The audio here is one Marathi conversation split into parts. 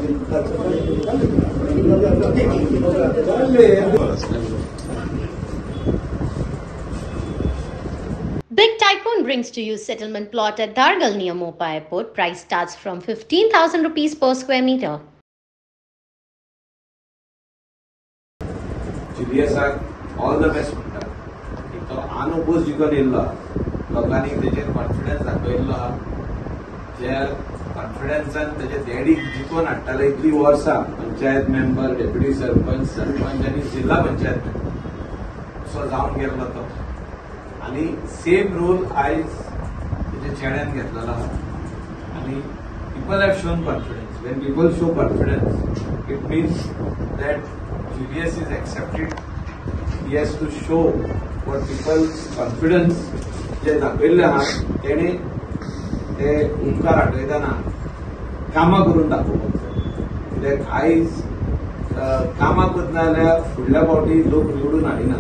Big Tycoon brings to you settlement plot at Dargal near Mopa Airport. Price starts from 15,000 rupees per square meter. Julius all the best म्हणटा. तो अनोपोज जिखून येयल्लो लोकांनी तेजेर कॉन्फिडन्स दाखयल्लो आहा. जे कॉन्फिडन्सान तेजे डॅडीक जिखून हाडटाले इतली वर्सां पंचायत मेंबर डेप्युटी सरपंच आनी जिल्हा पंचायत मेंबर असो जावन गेल्लो तो आनी सेम रोल आयज तेजे चेड्यान घेतलेलो आहा. आनी people have shown confidence. When people show confidence, it means that Julius is accepted. He has to show what people's confidence जे दाखयल्ले आहा तेणे ते उपकार आठयतना कामां करून दाखोवपाक जाय. कित्याक आयज कामां करना जाल्यार फुडल्या फावटी लोक निवडून हाडिना.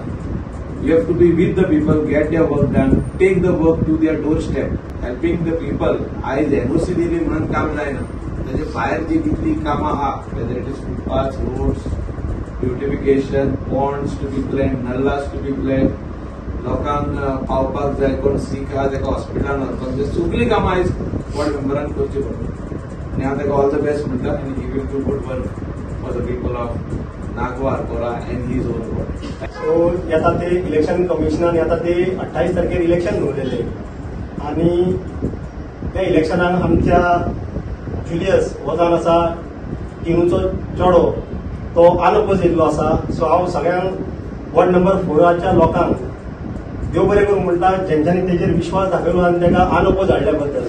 You have to be with the people, get their work done, take the work to their doorstep, helping the people. आयज NOC दिली म्हणून काम जायना. तेजे भायर जी कितली कामां आहा, whether it is footpaths, roads, beautification, ponds to be planned, nallas to be planned, लोकांक पावपाक जाय, कोण सीक आहा तेका हॉस्पिटलान व्हरपाक जाय, सगळी कामां आयज वॉर्ड मेंबरान करची पडटा. आनी हांव तेका ऑल द बेस्ट म्हणटा आनी he will do good work for the people of Nagoa Arpora and his own ward. So आता ते इलेक्शन कमिशनान आता ते 28 तारखेर इलेक्शन दवरलेले आनी त्या इलेक्शनाक आमच्या जुलियस हो जावन आसा टिनूचो चेडो तो अनअपोज येयल्लो आसा. सो हांव सगळ्यांक वॉर्ड नंबर 4च्या लोकांक देव बरें करूं म्हणटा जेंच्यांनी तेजेर विश्वास दाखयलो आनी ताका अनअपोज हाडल्या बद्दल.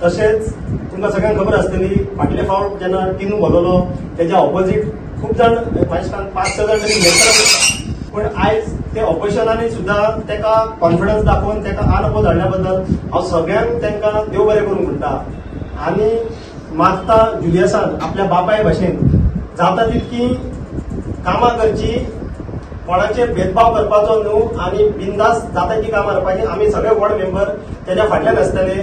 तशेंच तुमकां सगळ्यांक खबर आसतली फाटले फावट जेन्ना टिनू भरलो तेच्या ऑपोजीट खूब जाण 5-6 जाण तरी मेंबर पण आयज ते ऑपोजिशनांनी सुद्धा तेका कॉन्फिडन्स दाखोवन तेका अनअपोज हाडल्या बद्दल हांव सगळ्यांक तांकां देव बरें करूं म्हणटा. आनी मागता जुलियसान आपल्या बापाय भाशेन जाता तितकी कामां करची, कोणाचेर भेदभाव करपाचो न्हू आनी बिंदास जाता ती कामां करपाची. आमी सगळे वॉर्ड मेंबर तेच्या फाटल्यान आसतले.